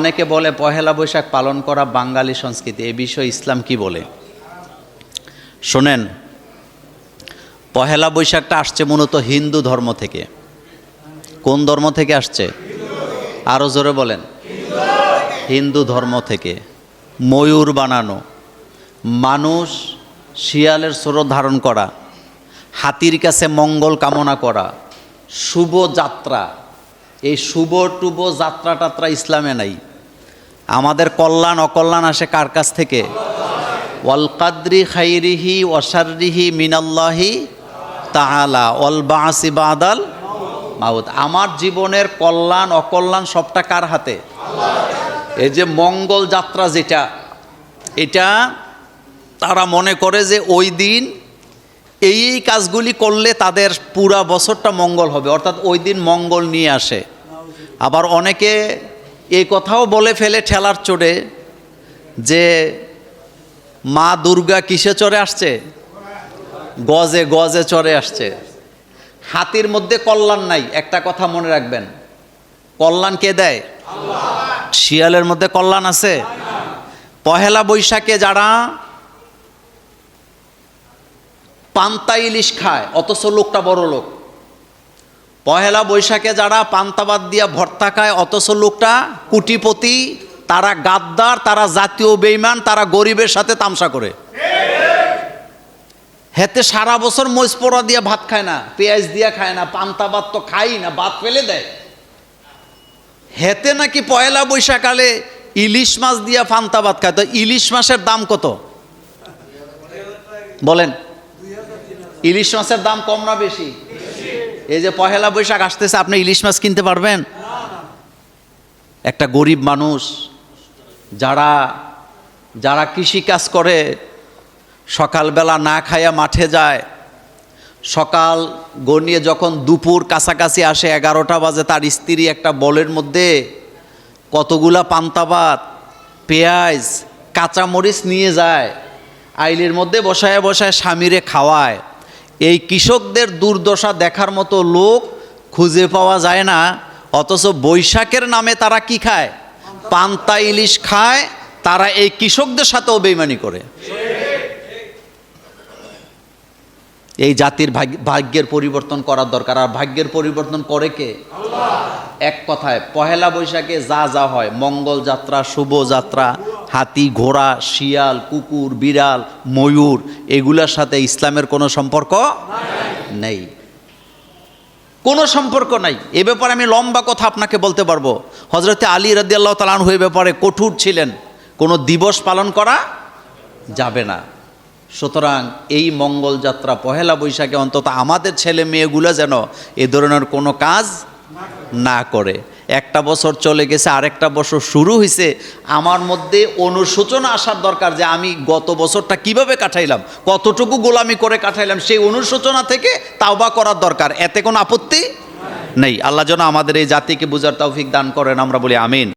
অনেকে বলে পহেলা বৈশাখ পালন করা বাঙালি সংস্কৃতি, এ বিষয়ে ইসলাম কি বলে? শোনেন, পহেলা বৈশাখটা আসছে মূলত হিন্দু ধর্ম থেকে। কোন ধর্ম থেকে আসছে? আরো জোরে বলেন। হিন্দু ধর্ম থেকে। ময়ূর বানানো, মানুষ শিয়ালের স্বরূপ ধারণ করা, হাতির কাছে মঙ্গল কামনা করা, শুভ যাত্রা, এই শুভ টুভ যাত্রা টাত্রা ইসলামে নাই। আমাদের কল্যাণ অকল্যাণ আসে কার কাছ থেকে? ওয়াল কাদরি খাইরিহি ওয়াশাররিহি মিনাল্লাহি তাআলা ওয়াল বাসি বাদাল মাউত। আমার জীবনের কল্যাণ অকল্যাণ সবটা কার হাতে? এই যে মঙ্গল যাত্রা যেটা, এটা তারা মনে করে যে ওই দিন এই কাজগুলি করলে তাদের পুরা বছরটা মঙ্গল হবে, অর্থাৎ ওই দিন মঙ্গল নিয়ে আসে। আবার অনেকে এই কথাও বলে ফেলে ঠেলার চড়ে যে মা দুর্গা কিসে চড়ে আসছে? গজে গজে চড়ে আসছে। হাতির মধ্যে কল্যাণ নাই, একটা কথা মনে রাখবেন। কল্যাণ কে দেয়? শিয়ালের মধ্যে কল্যাণ আছে? পহেলা বৈশাখে যারা পান্তা ইলিশ খায়, অথচ লোকটা বড় লোক। পহেলা বৈশাখে যারা পান্তাবাদ দিয়া ভর্তা খায়, অথচ লোকটা কোটিপতি, তারা গাদ্দার, তারা জাতীয় বেঈমান, তারা গরিবের সাথে তামসা করে। হেতে সারা বছর মরিচ পোড়া দিয়া ভাত খায় না, পেঁয়াজ দিয়া খায় না, পান্তাবাদ তো খাই না, ভাত ফেলে দেয়। হেতে নাকি পয়লা বৈশাখালে ইলিশ মাছ দিয়া পান্তাবাদ খায়। তো ইলিশ মাছের দাম কত বলেন? ইলিশ মাছের দাম কম না বেশি? এই যে পহেলা বৈশাখ আসতেছে, আপনি ইলিশ মাছ কিনতে পারবেন? একটা গরিব মানুষ যারা যারা কৃষি কাজ করে, সকালবেলা না খাইয়া মাঠে যায়, সকাল গড়িয়ে যখন দুপুর কাছাকাছি আসে 11টা বাজে, তার স্ত্রী একটা বলের মধ্যে কতগুলা পান্তাবাদ, পেঁয়াজ, কাঁচামরিচ নিয়ে যায়, আইলের মধ্যে বসায় বসায় স্বামীরে খাওয়ায়। এই কৃষকদের দুর্দশা দেখার মতো লোক খুঁজে পাওয়া যায় না, অথচ বৈশাখের নামে তারা কি খায়? পান্তা ইলিশ খায়। তারা এই কৃষকদের সাথেও বেইমানি করে। এই জাতির ভাগ্যের পরিবর্তন করার দরকার। আর ভাগ্যের পরিবর্তন করে কে? এক কথায় পহেলা বৈশাখে যা যা হয়, মঙ্গল যাত্রা, শুভ যাত্রা, হাতি, ঘোড়া, শিয়াল, কুকুর, বিড়াল, ময়ূর, এগুলার সাথে ইসলামের কোনো সম্পর্ক নেই, কোনো সম্পর্ক নাই। এ ব্যাপারে আমি লম্বা কথা আপনাকে বলতে পারবো। হযরতে আলী রাদিয়াল্লাহু তাআলা আনহু এই ব্যাপারে কঠোর ছিলেন, কোনো দিবস পালন করা যাবে না। সুতরাং এই মঙ্গল যাত্রা পহেলা বৈশাখে অন্তত আমাদের ছেলে মেয়েগুলো যেন এ ধরনের কোনো কাজ না করে। একটা বছর চলে গেছে, আরেকটা বছর শুরু হয়েছে, আমার মধ্যে অনুশোচনা আসার দরকার যে আমি গত বছরটা কিভাবে কাটাইলাম, কতটুকু গোলামি করে কাটাইলাম, সেই অনুশোচনা থেকে তাওবা করার দরকার। এতে কোনো আপত্তি নেই। আল্লাহ যেন আমাদের এই জাতিকে বুঝার তৌফিক দান করেন, আমরা বলি আমিন।